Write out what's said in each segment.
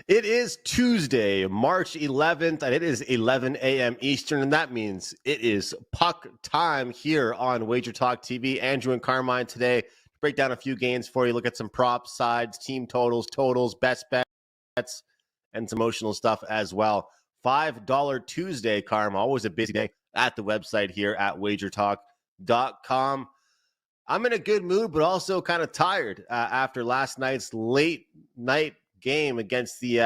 It is Tuesday, March 11th, and it is 11 a.m. Eastern, and that means it is puck time here on WagerTalk TV. Andrew and Carmine today break down a few games for you, look at some props, sides, team totals, best bets, and some emotional stuff as well. $5 Tuesday, Carm, always a busy day at the website here at WagerTalk.com. I'm in a good mood, but also kind of tired after last night's late night game against the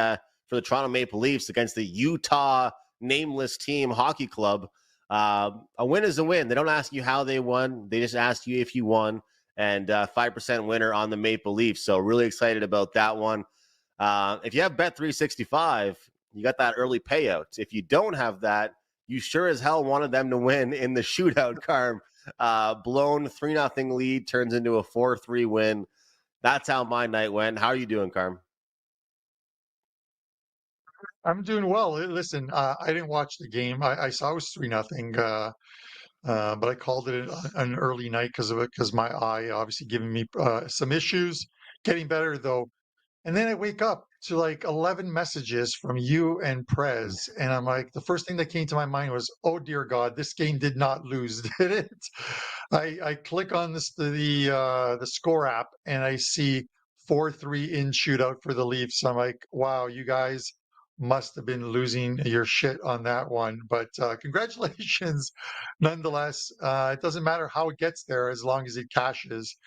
for the Toronto Maple Leafs against the Utah nameless team hockey club. A win is a win. They don't ask you how they won. They just ask you if you won, and 5% winner on the Maple Leafs. So really excited about that one. If you have Bet365, you got that early payout. If you don't have that, you sure as hell wanted them to win in the shootout, Carm. Blown 3-0 lead turns into a 4-3 win. That's how my night went. How are you doing, Carm? I'm doing well. Listen, I didn't watch the game. I saw it was 3-0, but I called it an early night because my eye obviously giving me some issues. Getting better though, and then I wake up to like 11 messages from you and Prez, and I'm like, the first thing that came to my mind was, "Oh dear God, this game did not lose, did it?" I click on the score app, and I see 4-3 in shootout for the Leafs. I'm like, wow, you guys must have been losing your shit on that one. But congratulations, nonetheless. It doesn't matter how it gets there as long as it cashes.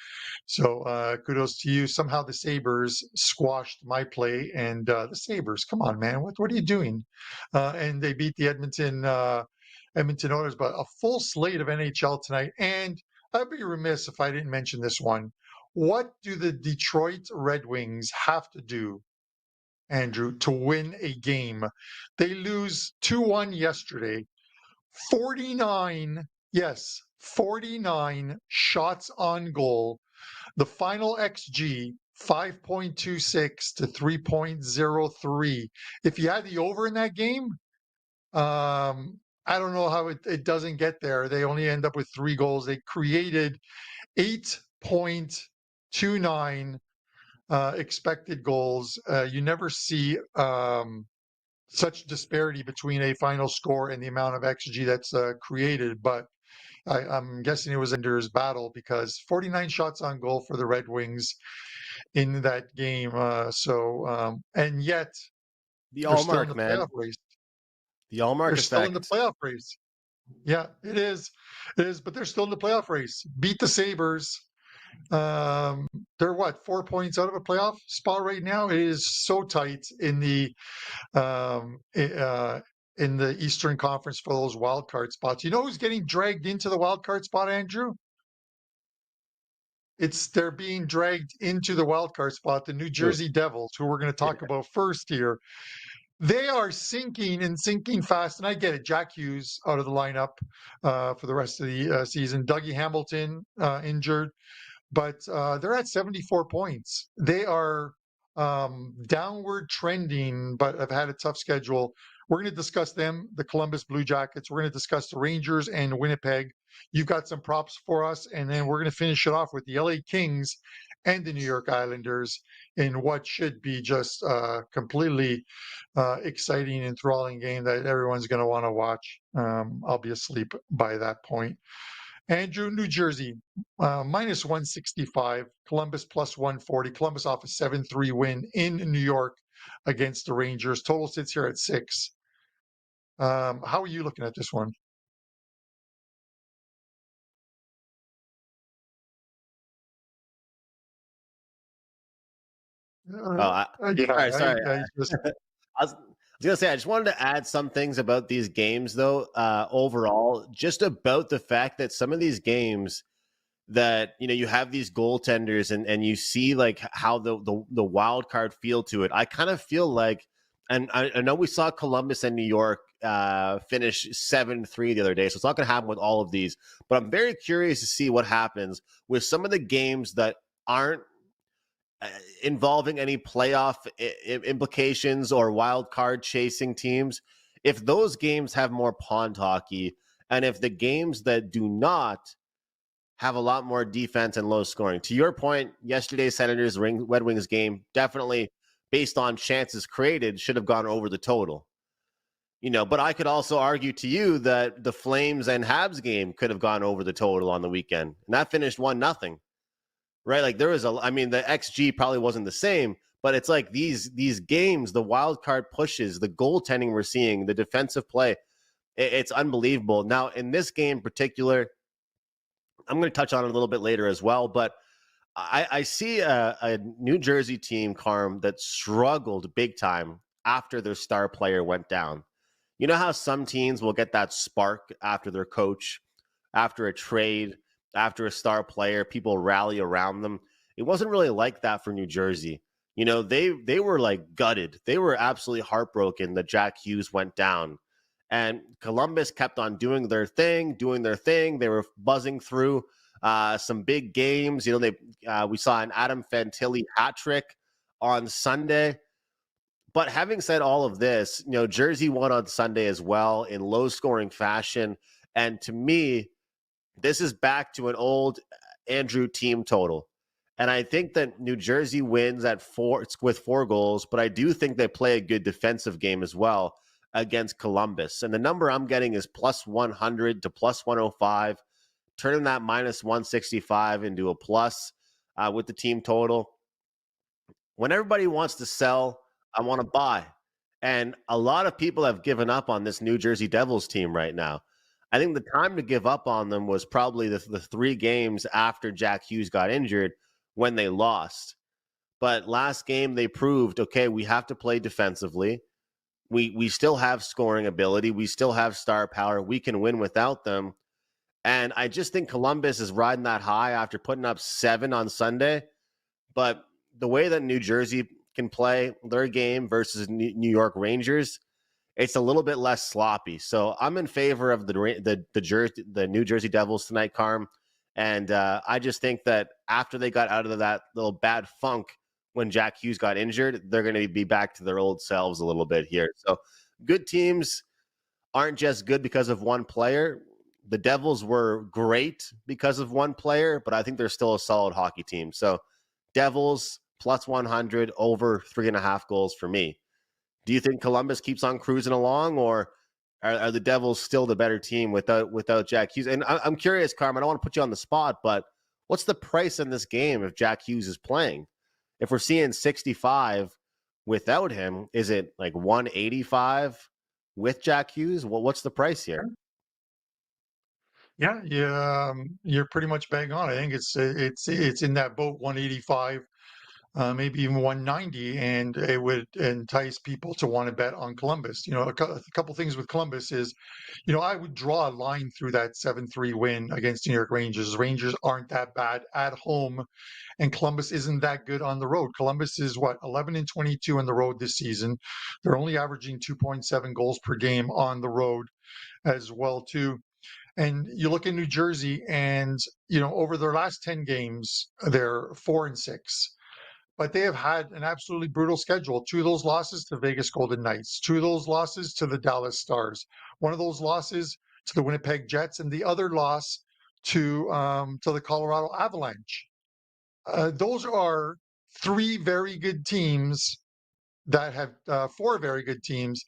So kudos to you. Somehow the Sabres squashed my play, and the Sabres, come on, man, what are you doing? And they beat the Edmonton Oilers, but a full slate of NHL tonight. And I'd be remiss if I didn't mention this one. What do the Detroit Red Wings have to do, Andrew, to win a game? They lose 2-1 yesterday. 49, yes, 49 shots on goal. The final XG, 5.26 to 3.03. If you had the over in that game, I don't know how it doesn't get there. They only end up with 3 goals. They created 8.29 expected goals. You never see such disparity between a final score and the amount of XG that's created, but I'm guessing it was Ender's battle because 49 shots on goal for the Red Wings in that game. And yet The they're still in Allmark, the man. playoff race. The Allmark They're still in the effect. playoff race. Yeah, it is. It is, but they're still in the playoff race. Beat the Sabres. They're what, 4 points out of a playoff spot right now? It is so tight um, in the Eastern Conference for those wild card spots. You know who's getting dragged into the wild card spot, Andrew? They're being dragged into the wild card spot, the New Jersey Devils, who we're going to talk about first here. They are sinking and sinking fast, and I get it. Jack Hughes out of the lineup for the rest of the season. Dougie Hamilton injured, but they're at 74 points. They are downward trending, but have had a tough schedule. We're going to discuss them, the Columbus Blue Jackets. We're going to discuss the Rangers and Winnipeg. You've got some props for us, and then we're going to finish it off with the LA Kings and the New York Islanders in what should be just completely exciting, enthralling game that everyone's going to want to watch. I'll be asleep by that point. Andrew, New Jersey, minus 165, Columbus plus 140. Columbus off a 7-3 win in New York against the Rangers. Total sits here at 6. How are you looking at this one? Sorry. I just, I was gonna say I just wanted to add some things about these games, though. Overall, just about the fact that some of these games that you have these goaltenders and you see like how the wild card feel to it. I kind of feel like, and I know we saw Columbus and New York finish 7-3 the other day, so it's not going to happen with all of these. But I'm very curious to see what happens with some of the games that aren't involving any playoff implications or wild card chasing teams. If those games have more pond hockey, and if the games that do not have a lot more defense and low scoring. To your point, yesterday's Senators Red Wings game, definitely based on chances created should have gone over the total. But I could also argue to you that the Flames and Habs game could have gone over the total on the weekend, and that finished 1-0, right? Like there was the XG probably wasn't the same, but it's like these games, the wild card pushes, the goaltending we're seeing, the defensive play, it's unbelievable. Now, in this game in particular, I'm going to touch on it a little bit later as well, but I see a New Jersey team, Carm, that struggled big time after their star player went down. You know how some teams will get that spark after their coach, after a trade, after a star player, people rally around them. It wasn't really like that for New Jersey. They were like gutted. They were absolutely heartbroken that Jack Hughes went down. And Columbus kept on doing their thing. They were buzzing through some big games. We saw an Adam Fantilli hat trick on Sunday. But having said all of this, Jersey won on Sunday as well in low scoring fashion. And to me, this is back to an old Andrew team total. And I think that New Jersey wins with 4 goals, but I do think they play a good defensive game as well against Columbus. And the number I'm getting is plus 100 to plus 105, turning that minus 165 into a plus with the team total. When everybody wants to sell, I want to buy. And a lot of people have given up on this New Jersey Devils team right now. I think the time to give up on them was probably the 3 games after Jack Hughes got injured when they lost. But last game they proved, okay, we have to play defensively. We still have scoring ability. We still have star power. We can win without them. And I just think Columbus is riding that high after putting up 7 on Sunday. But the way that New Jersey can play their game versus New York Rangers, it's a little bit less sloppy. So I'm in favor of the New Jersey Devils tonight, Carm. And I just think that after they got out of that little bad funk when Jack Hughes got injured, they're going to be back to their old selves a little bit here. So good teams aren't just good because of one player. The Devils were great because of one player, but I think they're still a solid hockey team. So Devils plus 100 over 3.5 goals for me. Do you think Columbus keeps on cruising along, or are the Devils still the better team without Jack Hughes? And I'm curious, Carmen, I don't want to put you on the spot, but what's the price in this game if Jack Hughes is playing? If we're seeing 65 without him, is it like 185 with Jack Hughes? What's the price here? Yeah, you're pretty much bang on. I think it's in that boat, 185, maybe even 190, and it would entice people to want to bet on Columbus. A couple things with Columbus is, I would draw a line through that 7-3 win against New York Rangers. Rangers aren't that bad at home, and Columbus isn't that good on the road. Columbus is 11-22 on the road this season. They're only averaging 2.7 goals per game on the road as well too. And you look in New Jersey, and over their last 10 games, they're 4-6. But they have had an absolutely brutal schedule. 2 of those losses to Vegas Golden Knights, 2 of those losses to the Dallas Stars, one of those losses to the Winnipeg Jets, and the other loss to the Colorado Avalanche. Those are 3 very good teams that have 4 very good teams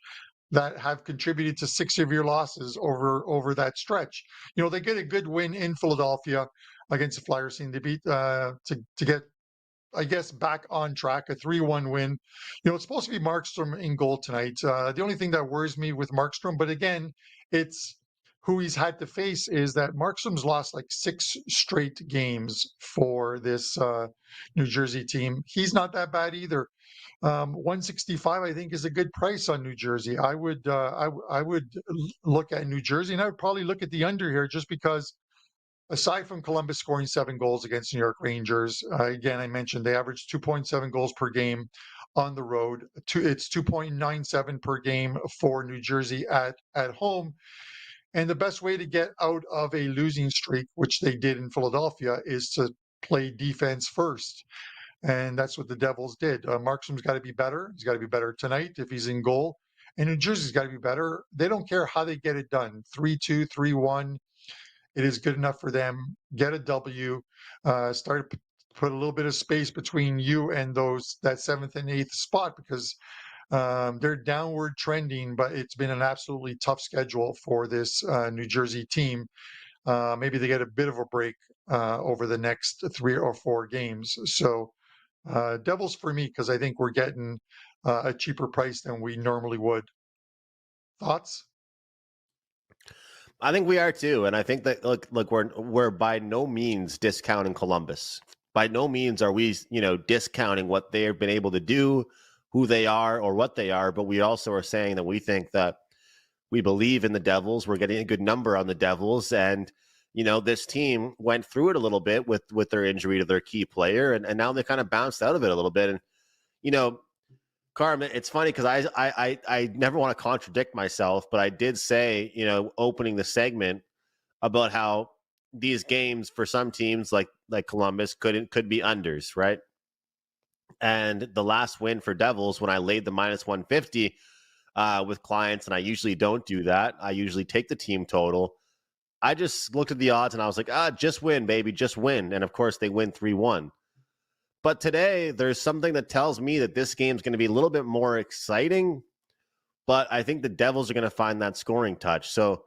that have contributed to 6 of your losses over that stretch. They get a good win in Philadelphia against the Flyers team. They beat to get, I guess, back on track, a 3-1 win. It's supposed to be Markstrom in goal tonight. The only thing that worries me with Markstrom, but again, it's who he's had to face, is that Markstrom's lost like 6 straight games for this New Jersey team. He's not that bad either. 165, I think, is a good price on New Jersey. I would look at New Jersey, and I would probably look at the under here, just because aside from Columbus scoring 7 goals against New York Rangers, again, I mentioned they average 2.7 goals per game on the road. It's 2.97 per game for New Jersey at home. And the best way to get out of a losing streak, which they did in Philadelphia, is to play defense first. And that's what the Devils did. Markstrom's got to be better. He's got to be better tonight if he's in goal. And New Jersey's got to be better. They don't care how they get it done. 3-2, 3-1. It is good enough for them. Get a W. Start put a little bit of space between you and that 7th and 8th spot, because they're downward trending, but it's been an absolutely tough schedule for this New Jersey team. Maybe they get a bit of a break over the next 3 or 4 games. So Devils for me, because I think we're getting a cheaper price than we normally would. Thoughts? I think we are too, and I think that look, we're by no means discounting Columbus. By no means are we, discounting what they've been able to do, who they are, or what they are. But we also are saying that we think that we believe in the Devils. We're getting a good number on the Devils, and this team went through it a little bit with their injury to their key player, and now they kind of bounced out of it a little bit. And Carmen, it's funny because I never want to contradict myself, but I did say, opening the segment about how these games for some teams like Columbus could be unders, right? And the last win for Devils, when I laid the minus 150 with clients, and I usually don't do that. I usually take the team total. I just looked at the odds and I was like, just win, baby, just win. And of course they win 3-1. But today, there's something that tells me that this game's going to be a little bit more exciting, but I think the Devils are going to find that scoring touch. So,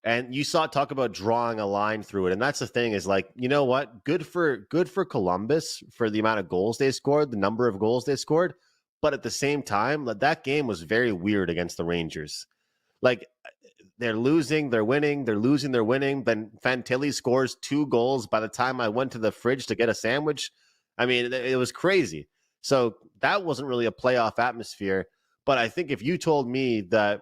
and you saw talk about drawing a line through it, and that's the thing is like, you know what? Good for Columbus for the amount of goals they scored, the number of goals they scored, but at the same time, that game was very weird against the Rangers. Like, they're losing, they're winning, they're losing, they're winning. Then Fantilli scores 2 goals by the time I went to the fridge to get a sandwich. I mean, it was crazy. So that wasn't really a playoff atmosphere. But I think if you told me that,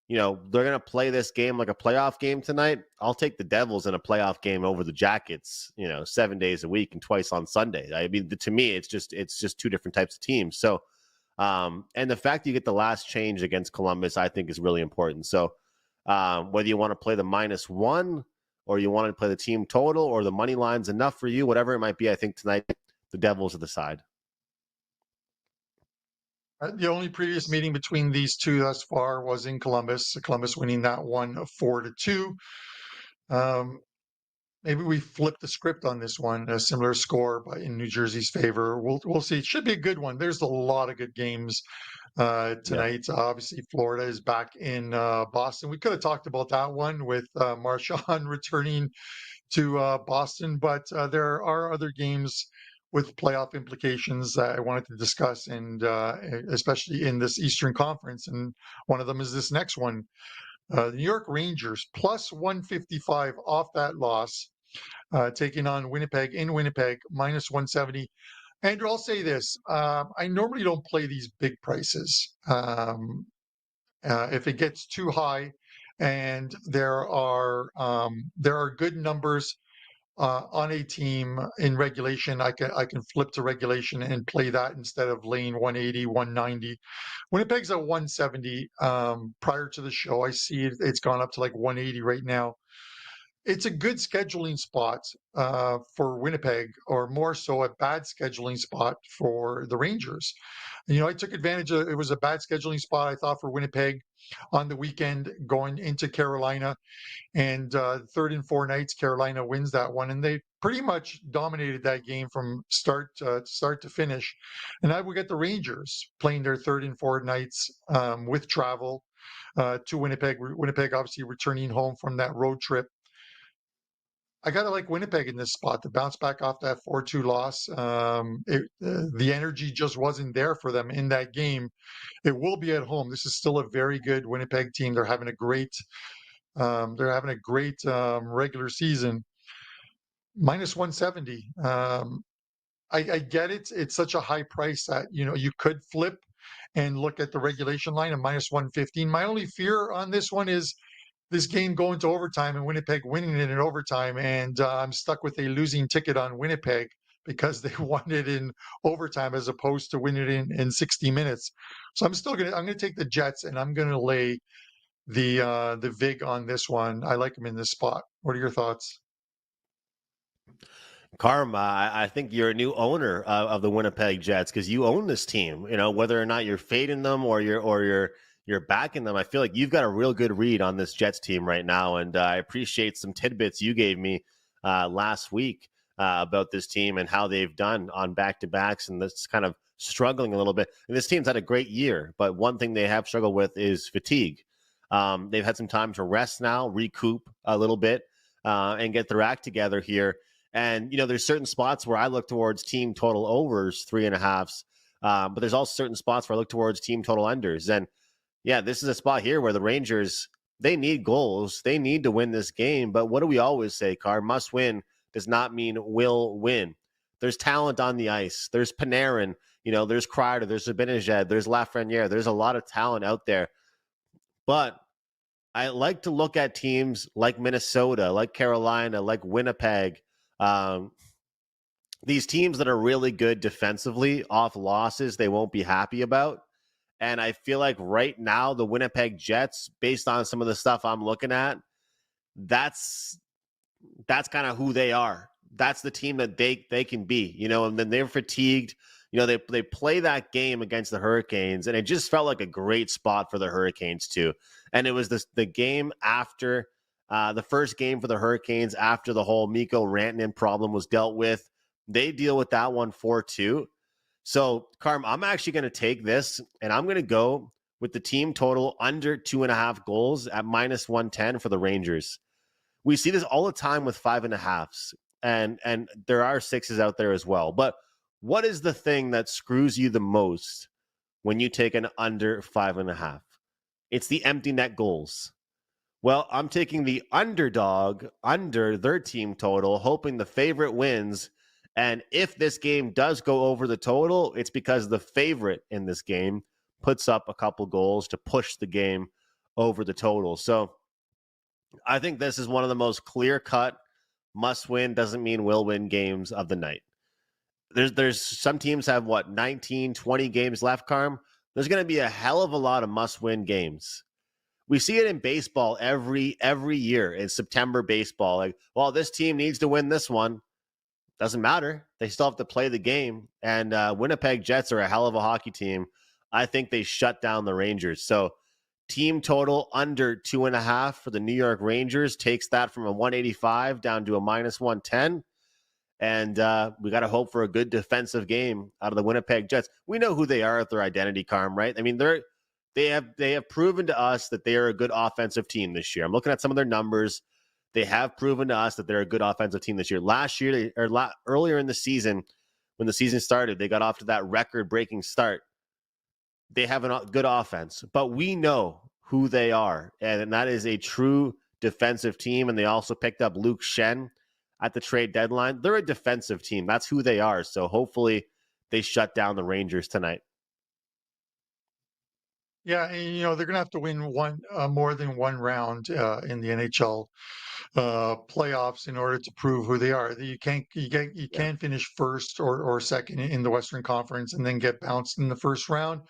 they're going to play this game like a playoff game tonight, I'll take the Devils in a playoff game over the Jackets, 7 days a week and twice on Sunday. I mean, to me, it's just 2 different types of teams. So, and the fact that you get the last change against Columbus, I think is really important. So whether you want to play the -1 or you want to play the team total or the money line's enough for you, whatever it might be, I think tonight, the Devils are the side. The only previous meeting between these two thus far was in Columbus. Columbus winning that one 4-2. Maybe we flip the script on this one, a similar score, but in New Jersey's favor. We'll see. It should be a good one. There's a lot of good games tonight. Yeah. Obviously, Florida is back in Boston. We could have talked about that one with Marchand returning to Boston, but there are other games with playoff implications that I wanted to discuss, and especially in this Eastern Conference. And one of them is this next one. The New York Rangers plus 155 off that loss, taking on Winnipeg in Winnipeg, minus 170. Andrew, I'll say this. I normally don't play these big prices. If it gets too high and there are good numbers on a team in regulation, I can flip to regulation and play that instead of laying 180, 190. Winnipeg's at 170 prior to the show. I see it's gone up to like 180 right now. It's a good scheduling spot for Winnipeg, or more so a bad scheduling spot for the Rangers. I took advantage of it. Was a bad scheduling spot, I thought, for Winnipeg on the weekend going into Carolina. And 3rd and 4 nights, Carolina wins that one, and they pretty much dominated that game from start to finish. And now we get the Rangers playing their 3rd and 4 nights with travel to Winnipeg. Winnipeg obviously returning home from that road trip. I gotta like Winnipeg in this spot to bounce back off that 4-2 loss. The energy just wasn't there for them in that game. It will be at home. This is still a very good Winnipeg team. They're having a great regular season. Minus 170. I get it. It's such a high price that you could flip and look at the regulation line of minus 115. My only fear on this one is this game going to overtime and Winnipeg winning it in overtime, and I'm stuck with a losing ticket on Winnipeg because they won it in overtime as opposed to winning it in 60 minutes. So I'm gonna take the Jets, and I'm gonna lay the vig on this one. I like him in this spot. What are your thoughts? Karma, I think you're a new owner of the Winnipeg Jets because you own this team. Whether or not you're fading them or you're backing them, I feel like you've got a real good read on this Jets team right now, and I appreciate some tidbits you gave me last week about this team and how they've done on back-to-backs, and that's kind of struggling a little bit. And this team's had a great year, but one thing they have struggled with is fatigue. They've had some time to rest now, recoup a little bit, and get their act together here. And, there's certain spots where I look towards team total overs, 3.5s. But there's also certain spots where I look towards team total unders. And yeah, this is a spot here where the Rangers, they need goals. They need to win this game. But what do we always say, Carr? Must win does not mean will win. There's talent on the ice. There's Panarin, there's Kreider, there's Zibanejad, there's Lafreniere. There's a lot of talent out there. But I like to look at teams like Minnesota, like Carolina, like Winnipeg, these teams that are really good defensively off losses they won't be happy about. And I feel like right now the Winnipeg Jets, based on some of the stuff I'm looking at, that's kind of who they are. That's the team that they can be, and then they're fatigued. They play that game against the Hurricanes, and it just felt like a great spot for the Hurricanes too. And it was the game after the first game for the Hurricanes after the whole Mikko Rantanen problem was dealt with. They deal with that one 4-2. So, Carm, I'm actually going to take this, and I'm going to go with the team total under 2.5 goals at -110 for the Rangers. We see this all the time with 5.5s, and there are 6s out there as well. But what is the thing that screws you the most when you take an under 5.5? It's the empty net goals. Well, I'm taking the underdog under their team total, hoping the favorite wins. And if this game does go over the total, it's because the favorite in this game puts up a couple goals to push the game over the total. So I think this is one of the most clear-cut must-win, doesn't mean will win games of the night. There's some teams have 19, 20 games left, Carm. There's going to be a hell of a lot of must-win games. We see it in baseball every year in September baseball. Like, well, this team needs to win this one. Doesn't matter. They still have to play the game. And Winnipeg Jets are a hell of a hockey team. I think they shut down the Rangers. So team total under 2.5 for the New York Rangers takes that from a 185 down to a -110. And we got to hope for a good defensive game out of the Winnipeg Jets. We know who they are at their identity, Carm, right? I mean, they have proven to us that they are a good offensive team this year. I'm looking at some of their numbers. They have proven to us that they're a good offensive team this year. Last year, earlier in the season, when the season started, they got off to that record-breaking start. They have a good offense, but we know who they are, and that is a true defensive team. And they also picked up Luke Shen at the trade deadline. They're a defensive team. That's who they are. So hopefully they shut down the Rangers tonight. Yeah, and, they're going to have to win more than one round in the NHL playoffs in order to prove who they are. You can't finish first or second in the Western Conference and then get bounced in the first round,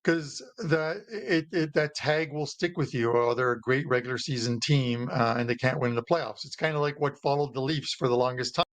because that tag will stick with you. Oh, they're a great regular season team and they can't win the playoffs. It's kind of like what followed the Leafs for the longest time.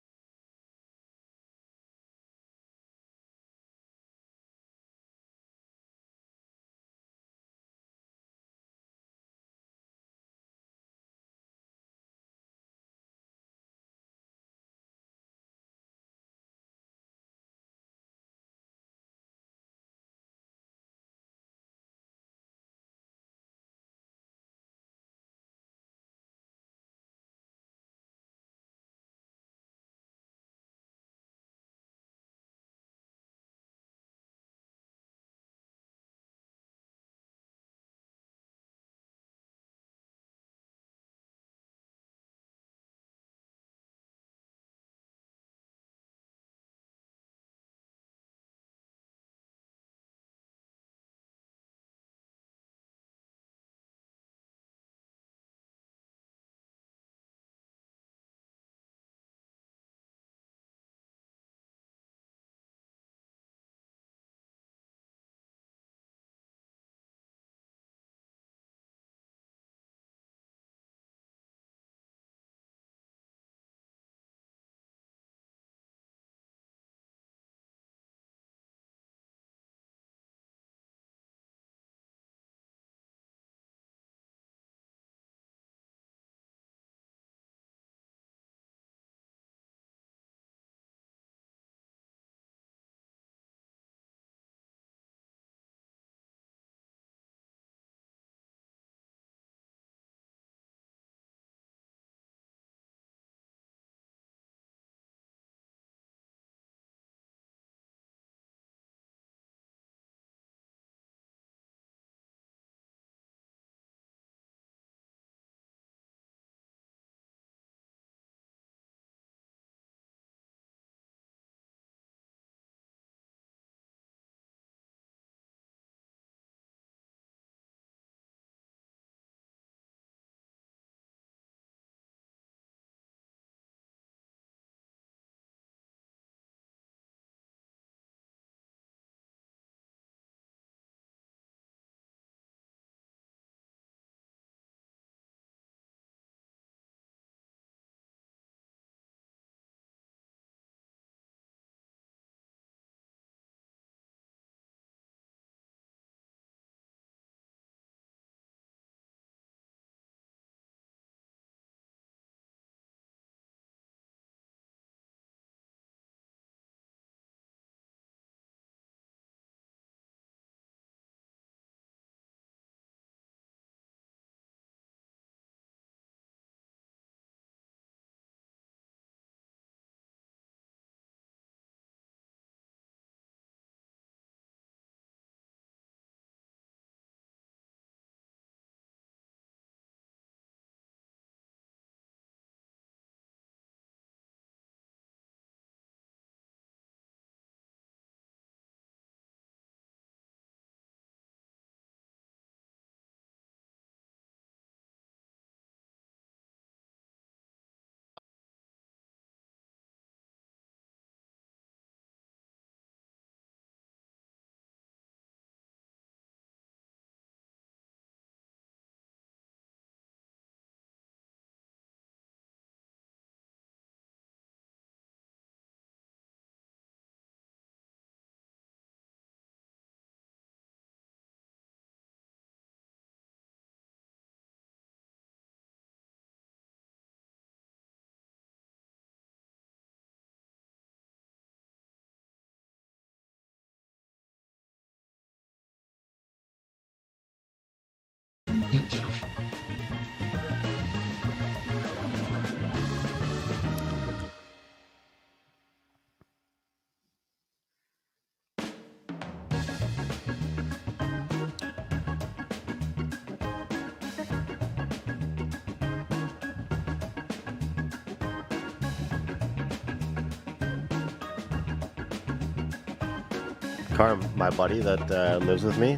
Carm, my buddy that lives with me,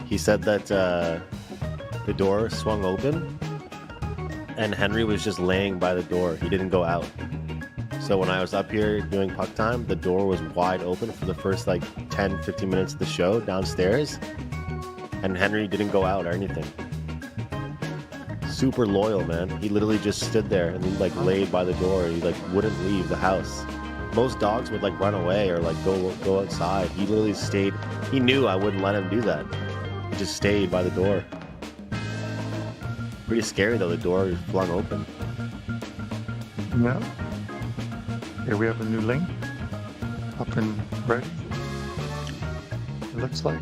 he said that the door swung open and Henry was just laying by the door. He didn't go out. So when I was up here doing puck time, the door was wide open for the first like 10, 15 minutes of the show downstairs. And Henry didn't go out or anything. Super loyal, man. He literally just stood there and like laid by the door. He like wouldn't leave the house. Most dogs would like run away or like go outside. He literally stayed. He knew I wouldn't let him do that. He just stayed by the door. Pretty scary though, the door flung open. Yeah. Here we have a new link up and ready. It looks like.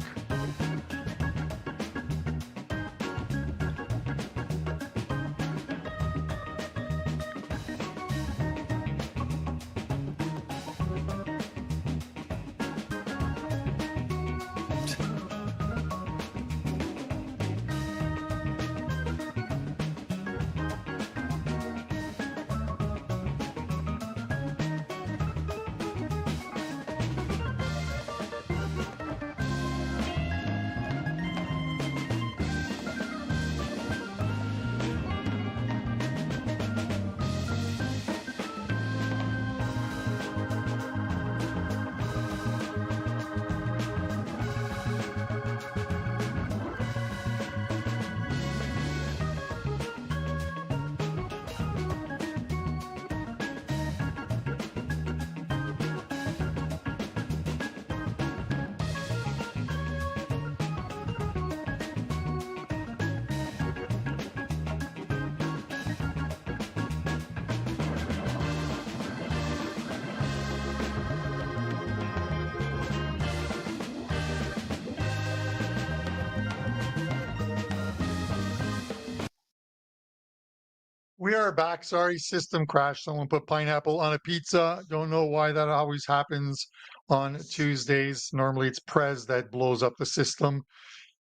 We are back. Sorry, system crash. Someone put pineapple on a pizza. Don't know why that always happens on Tuesdays. Normally it's Prez that blows up the system.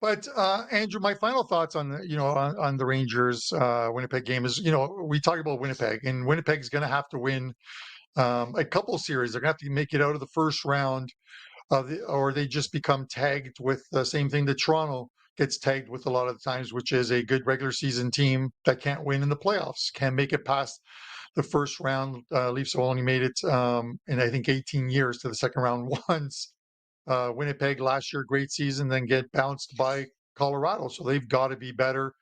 But Andrew, my final thoughts on on the Rangers Winnipeg game is, we talk about Winnipeg, and Winnipeg's going to have to win a couple series. They're going to have to make it out of the first round, or they just become tagged with the same thing that Toronto gets tagged with a lot of the times, which is a good regular season team that can't win in the playoffs, can't make it past the first round. Leafs have only made it in I think 18 years to the second round once. Winnipeg last year, great season, then get bounced by Colorado. So they've got to be better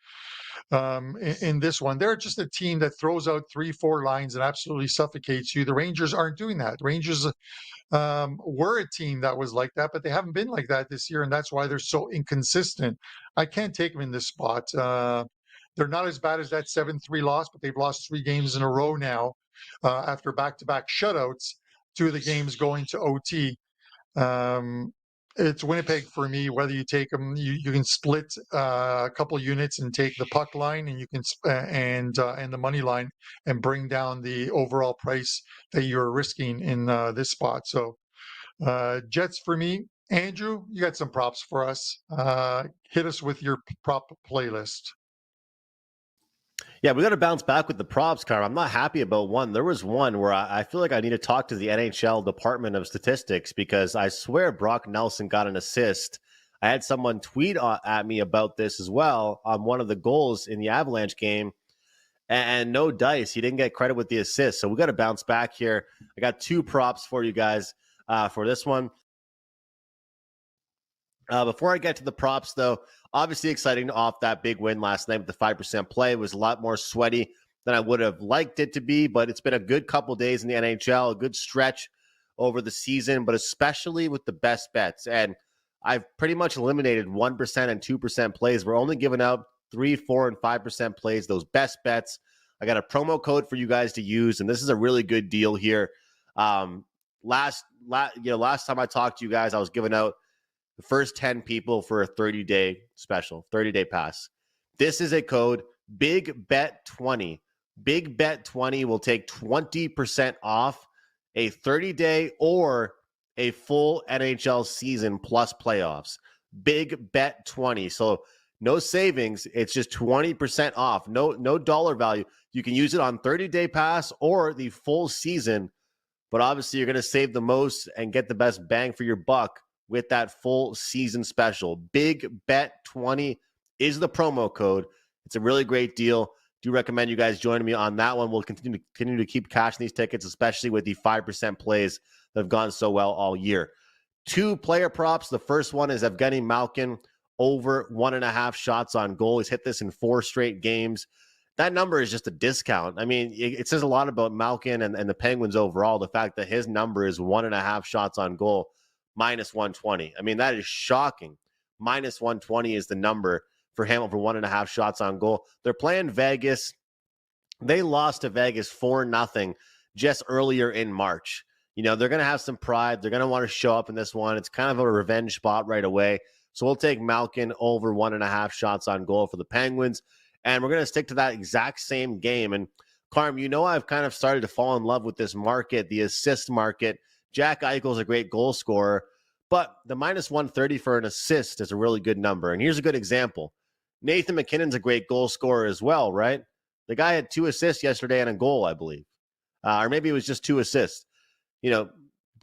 in this one. They're just a team that throws out 3-4 lines and absolutely suffocates you. The Rangers aren't doing that. The Rangers were a team that was like that, but they haven't been like that this year, and that's why they're so inconsistent. I can't take them in this spot. They're not as bad as that 7-3 loss, but they've lost 3 games in a row now after back-to-back shutouts, 2 of the games going to OT. It's Winnipeg for me. Whether you take them, you can split a couple units and take the puck line, and you can and the money line, and bring down the overall price that you're risking in this spot. So Jets for me. Andrew, you got some props for us. Hit us with your prop playlist. Yeah, we got to bounce back with the props, Carm. I'm not happy about one. There was one where I feel like I need to talk to the NHL Department of Statistics, because I swear Brock Nelson got an assist. I had someone tweet at me about this as well on one of the goals in the Avalanche game, and no dice. He didn't get credit with the assist. So we got to bounce back here. I got 2 props for you guys for this one. Before I get to the props, though, obviously exciting off that big win last night with the 5% play. It was a lot more sweaty than I would have liked it to be, but it's been a good couple days in the NHL, a good stretch over the season, but especially with the best bets. And I've pretty much eliminated 1% and 2% plays. We're only giving out 3, 4, and 5% plays, those best bets. I got a promo code for you guys to use, and this is a really good deal here. Last time I talked to you guys, I was giving out the first 10 people for a 30-day special, 30-day pass. This is a code BIGBET20. BIGBET20 will take 20% off a 30-day or a full NHL season plus playoffs. BIGBET20. So no savings. It's just 20% off. No dollar value. You can use it on 30-day pass or the full season, but obviously you're going to save the most and get the best bang for your buck with that full season special. BIGBET20 is the promo code. It's a really great deal. Do recommend you guys joining me on that one. We'll continue to keep cashing these tickets, especially with the 5% plays that have gone so well all year. 2 player props. The first one is Evgeny Malkin over 1.5 shots on goal. He's hit this in 4 straight games. That number is just a discount. I mean, it says a lot about Malkin and the Penguins overall, the fact that his number is 1.5 shots on goal, minus 120. I mean, that is shocking. Minus 120 is the number for him over 1.5 shots on goal. They're playing Vegas. They lost to Vegas 4-0 just earlier in March. You know, they're going to have some pride. They're going to want to show up in this one. It's kind of a revenge spot right away. So we'll take Malkin over 1.5 shots on goal for the Penguins. And we're going to stick to that exact same game. And Carm, you know, I've kind of started to fall in love with this market, the assist market. Jack Eichel's a great goal scorer, but the minus 130 for an assist is a really good number. And here's a good example. Nathan McKinnon's a great goal scorer as well, right? The guy had 2 assists yesterday and a goal, I believe. Or maybe it was just 2 assists. You know,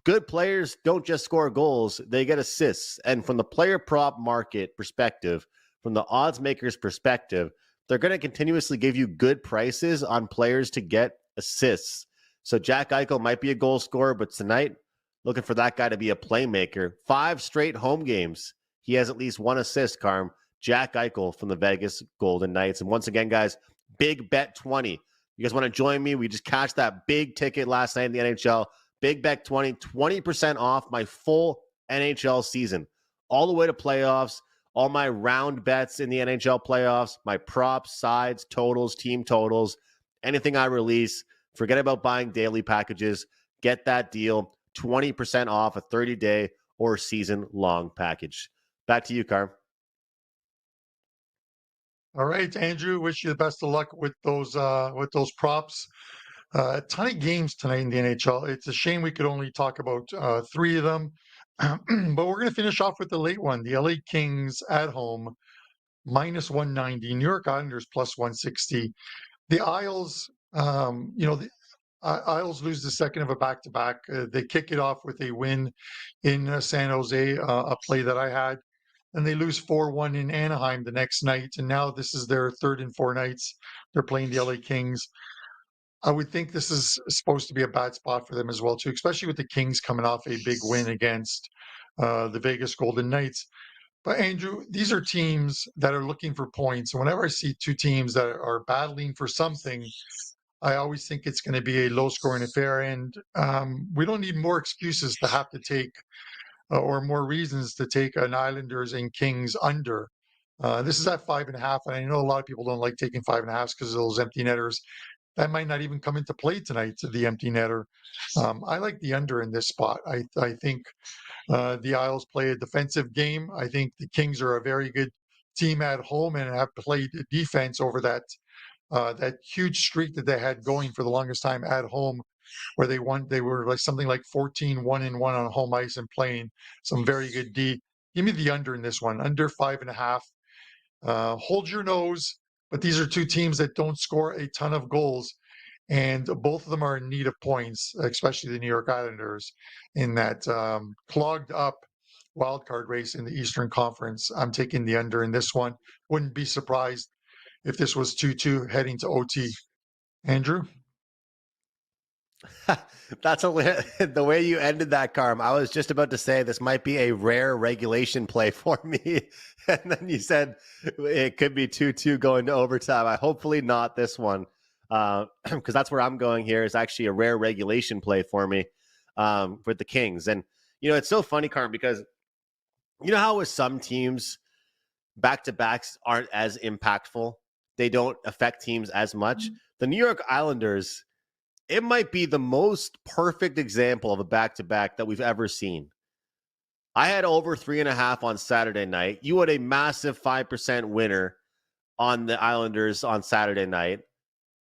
good players don't just score goals, they get assists. And from the player prop market perspective, from the odds makers perspective, they're going to continuously give you good prices on players to get assists. So Jack Eichel might be a goal scorer, but tonight, looking for that guy to be a playmaker. 5 straight home games, he has at least 1 assist, Carm. Jack Eichel from the Vegas Golden Knights. And once again, guys, big bet 20. You guys want to join me? We just cashed that big ticket last night in the NHL. Big bet 20, 20% off my full NHL season, all the way to playoffs, all my round bets in the NHL playoffs, my props, sides, totals, team totals, anything I release. Forget about buying daily packages. Get that deal, 20% off a 30-day or season-long package. Back to you, Carm. All right, Andrew, wish you the best of luck with those props. A ton of games tonight in the NHL. It's a shame we could only talk about 3 of them, but we're going to finish off with the late one. The LA Kings at home, minus 190. New York Islanders plus 160. The Isles, the Isles lose the second of a back-to-back. They kick it off with a win in San Jose, a play that I had. And they lose 4-1 in Anaheim the next night. And now this is their 3rd in 4 nights. They're playing the LA Kings. I would think this is supposed to be a bad spot for them as well, too, especially with the Kings coming off a big win against the Vegas Golden Knights. But Andrew, these are teams that are looking for points. And whenever I see 2 teams that are battling for something, I always think it's going to be a low-scoring affair. And we don't need more excuses to have to take or more reasons to take an Islanders and Kings under. This is at 5.5, and I know a lot of people don't like taking 5.5s because of those empty netters. That might not even come into play tonight, the empty netter. I like the under in this spot. I think the Isles play a defensive game. I think the Kings are a very good team at home and have played defense over that huge streak that they had going for the longest time at home, where they won. They were like something like 14-1-1 on home ice and playing some very good D. Give me the under in this one, under 5.5. Hold your nose, but these are 2 teams that don't score a ton of goals, and both of them are in need of points, especially the New York Islanders in that clogged up wild card race in the Eastern Conference. I'm taking the under in this one. Wouldn't be surprised if this was 2-2 heading to OT. Andrew? That's the way you ended that, Carm. I was just about to say this might be a rare regulation play for me. And then you said it could be 2-2 going to overtime. Hopefully not this one, because that's where I'm going here. Is actually a rare regulation play for me for the Kings. And, you know, it's so funny, Carm, because you know how with some teams, back-to-backs aren't as impactful. They don't affect teams as much. The New York Islanders, it might be the most perfect example of a back-to-back that we've ever seen. I had over 3.5 on Saturday night. You had a massive 5% winner on the Islanders on Saturday night.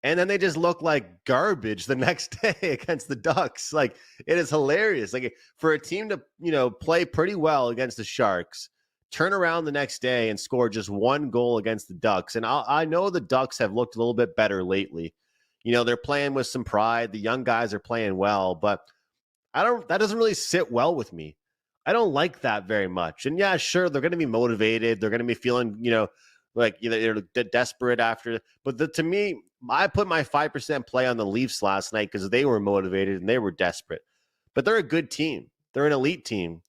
And then they just look like garbage the next day against the Ducks. Like, it is hilarious. Like, for a team to, play pretty well against the Sharks, turn around the next day and score just one goal against the Ducks. And I know the Ducks have looked a little bit better lately. They're playing with some pride. The young guys are playing well, but that doesn't really sit well with me. I don't like that very much. And yeah, sure, they're going to be motivated. They're going to be feeling, like they're desperate after. But to me, I put my 5% play on the Leafs last night because they were motivated and they were desperate. But they're a good team. They're an elite team.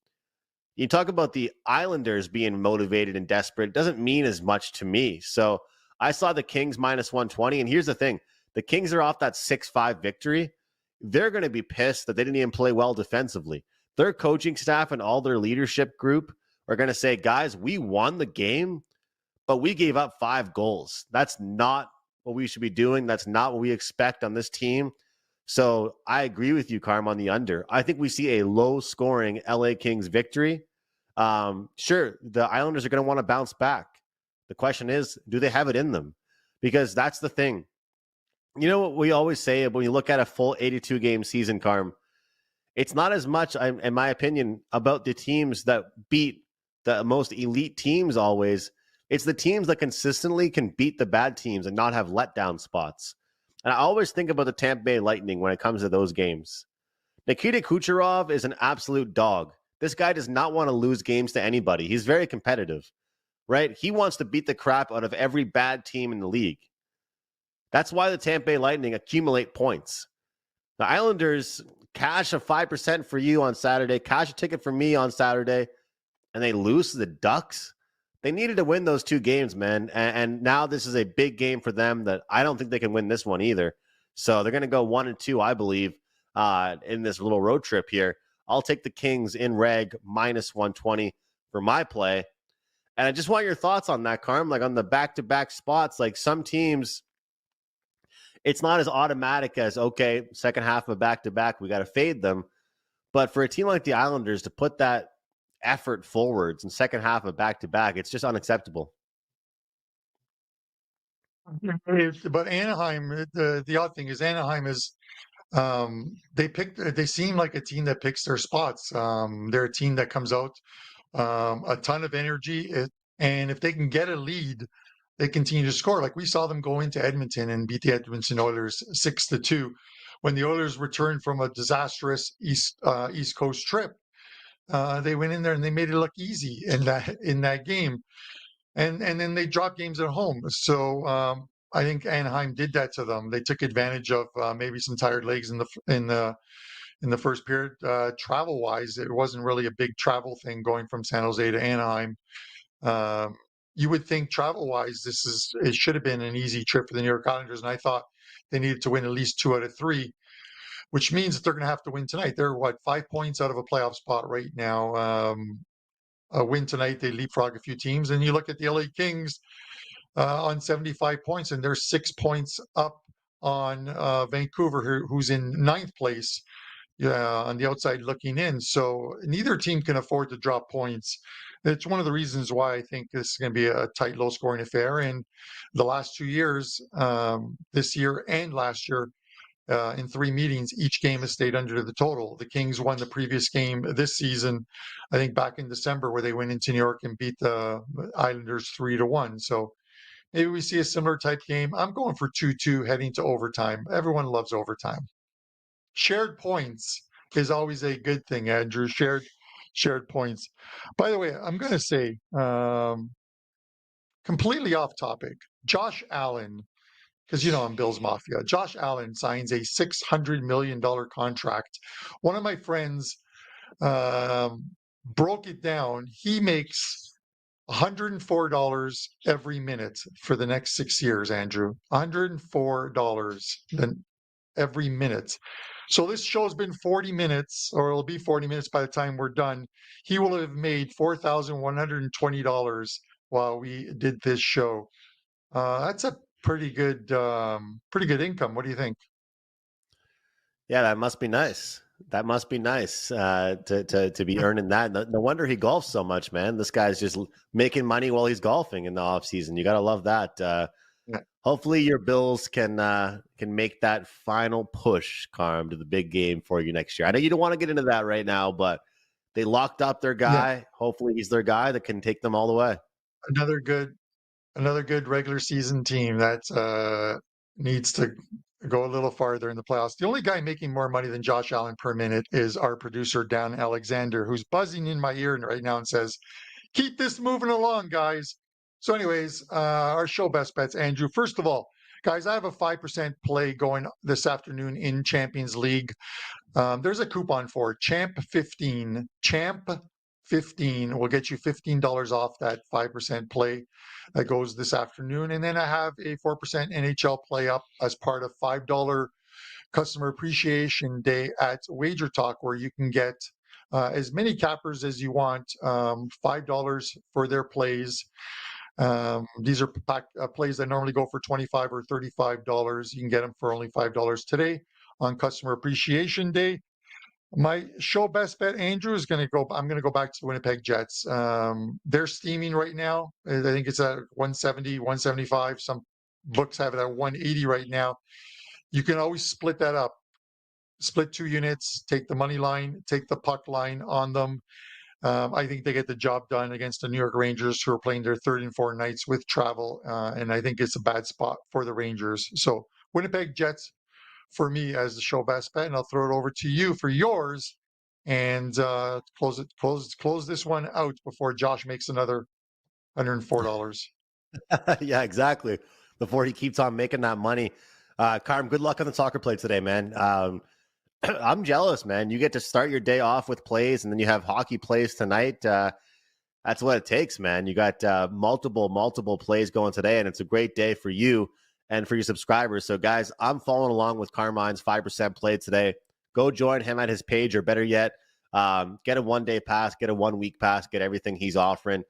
You talk about the Islanders being motivated and desperate. It doesn't mean as much to me. So I saw the Kings minus 120. And here's the thing. The Kings are off that 6-5 victory. They're going to be pissed that they didn't even play well defensively. Their coaching staff and all their leadership group are going to say, guys, we won the game, but we gave up 5 goals. That's not what we should be doing. That's not what we expect on this team. So I agree with you, Carm, on the under. I think we see a low-scoring LA Kings victory. Sure, the Islanders are going to want to bounce back. The question is, do they have it in them? Because that's the thing. You know what we always say when you look at a full 82-game season, Carm? It's not as much, in my opinion, about the teams that beat the most elite teams always. It's the teams that consistently can beat the bad teams and not have letdown spots. And I always think about the Tampa Bay Lightning when it comes to those games. Nikita Kucherov is an absolute dog. This guy does not want to lose games to anybody. He's very competitive, right? He wants to beat the crap out of every bad team in the league. That's why the Tampa Bay Lightning accumulate points. The Islanders cash a 5% for you on Saturday, cash a ticket for me on Saturday, and they lose to the Ducks. They needed to win those 2 games, man. And now this is a big game for them that I don't think they can win this one either. So they're going to go 1-2, I believe, in this little road trip here. I'll take the Kings in reg minus 120 for my play. And I just want your thoughts on that, Carm, like on the back-to-back spots. Like some teams, it's not as automatic as, okay, second half of a back-to-back, we got to fade them. But for a team like the Islanders to put that effort forwards in second half of back-to-back, it's just unacceptable. But Anaheim, the odd thing is Anaheim is they seem like a team that picks their spots. They're a team that comes out a ton of energy, and if they can get a lead, they continue to score. Like we saw them go into Edmonton and beat the Edmonton Oilers 6-2 when the Oilers returned from a disastrous East Coast trip. They went in there and they made it look easy in that game, and then they dropped games at home. So I think Anaheim did that to them. They took advantage of maybe some tired legs in the first period. Travel wise, it wasn't really a big travel thing going from San Jose to Anaheim. You would think travel wise, it should have been an easy trip for the New York Islanders, and I thought they needed to win at least 2 out of 3, which means that they're going to have to win tonight. They're 5 points out of a playoff spot right now. A win tonight, they leapfrog a few teams, and you look at the LA Kings on 75 points, and they're 6 points up on Vancouver, who's in 9th place. On the outside looking in. So neither team can afford to drop points. It's one of the reasons why I think this is going to be a tight, low-scoring affair. And the last 2 years, this year and last year, in 3 meetings, each game has stayed under the total. The Kings won the previous game this season, I think back in December, where they went into New York and beat the Islanders 3-1. So maybe we see a similar type game. I'm going for 2-2 heading to overtime. Everyone loves overtime. Shared points is always a good thing, Andrew. Shared points. By the way, I'm going to say, completely off topic, Josh Allen, because I'm Bills Mafia. Josh Allen signs a $600 million contract. One of my friends broke it down. He makes $104 every minute for the next 6 years, Andrew. $104 every minute. So this show's been 40 minutes, or it'll be 40 minutes by the time we're done. He will have made $4,120 while we did this show. That's a pretty good income. What do you think? Yeah, that must be nice. That must be nice to be earning that. No wonder he golfs so much, man. This guy's just making money while he's golfing in the off season. You got to love that. Yeah. Hopefully your Bills can make that final push, Carm, to the big game for you next year. I know you don't want to get into that right now, but they locked up their Yeah. guy. Hopefully he's their guy that can take them all the way. Another good regular season team that needs to go a little farther in the playoffs. The only guy making more money than Josh Allen per minute is our producer, Dan Alexander, who's buzzing in my ear right now and says, keep this moving along, guys. So anyways, our show best bets, Andrew. First of all, guys, I have a 5% play going this afternoon in Champions League. There's a coupon for it, Champ15. Champ15 will get you $15 off that 5% play that goes this afternoon. And then I have a 4% NHL play up as part of $5 Customer Appreciation Day at WagerTalk, where you can get as many cappers as you want, $5 for their plays. These are plays that normally go for $25 or $35. You can get them for only $5 today on Customer Appreciation Day. My show best bet, Andrew, is going to go. I'm going to go back to the Winnipeg Jets. They're steaming right now. I think it's at 170, 175. Some books have it at 180 right now. You can always split that up. Split 2 units, take the money line, take the puck line on them. I think they get the job done against the New York Rangers, who are playing their 3rd and 4th nights with travel. And I think it's a bad spot for the Rangers. So Winnipeg Jets for me as the show best bet, and I'll throw it over to you for yours, and close this one out before Josh makes another $104. Yeah, exactly. Before he keeps on making that money. Carm, good luck on the soccer play today, man. I'm jealous, man. You get to start your day off with plays, and then you have hockey plays tonight. That's what it takes, man. You got multiple plays going today, and it's a great day for you and for your subscribers. So, guys, I'm following along with Carmine's 5% play today. Go join him at his page, or better yet, get a 1-day pass, get a 1-week pass, get everything he's offering.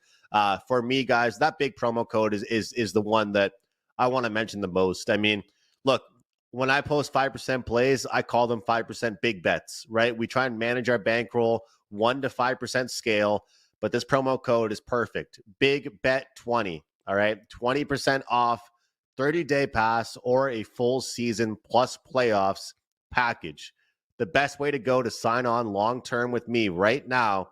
For me, guys, that big promo code is the one that I want to mention the most. I mean, look, when I post 5% plays, I call them 5% big bets, right? We try and manage our bankroll 1 to 5% scale, but this promo code is perfect. Big bet 20, all right? 20% off 30-day pass or a full season plus playoffs package. The best way to go to sign on long-term with me right now,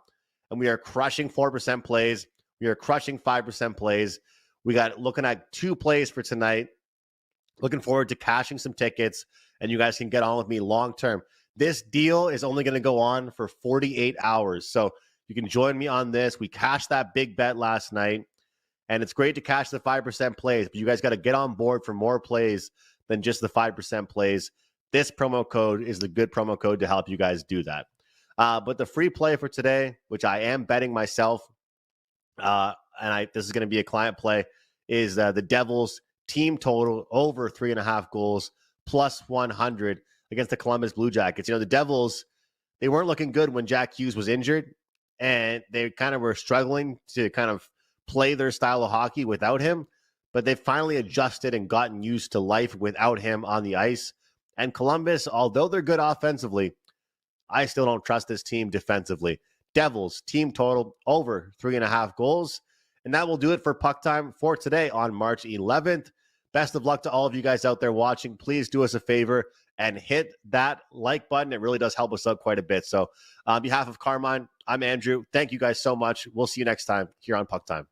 and we are crushing 4% plays. We are crushing 5% plays. We got looking at 2 plays for tonight. Looking forward to cashing some tickets, and you guys can get on with me long term. This deal is only going to go on for 48 hours. So you can join me on this. We cashed that big bet last night, and it's great to cash the 5% plays, but you guys got to get on board for more plays than just the 5% plays. This promo code is the good promo code to help you guys do that. But the free play for today, which I am betting myself, this is going to be a client play, is the Devils team total over 3.5 goals plus 100 against the Columbus Blue Jackets. You know, the Devils, they weren't looking good when Jack Hughes was injured, and they kind of were struggling to kind of play their style of hockey without him, but they finally adjusted and gotten used to life without him on the ice. And Columbus, although they're good offensively, I still don't trust this team defensively. Devils team total over 3.5 goals. And that will do it for Puck Time for today on March 11th. Best of luck to all of you guys out there watching. Please do us a favor and hit that like button. It really does help us out quite a bit. So on behalf of Carmine, I'm Andrew. Thank you guys so much. We'll see you next time here on Puck Time.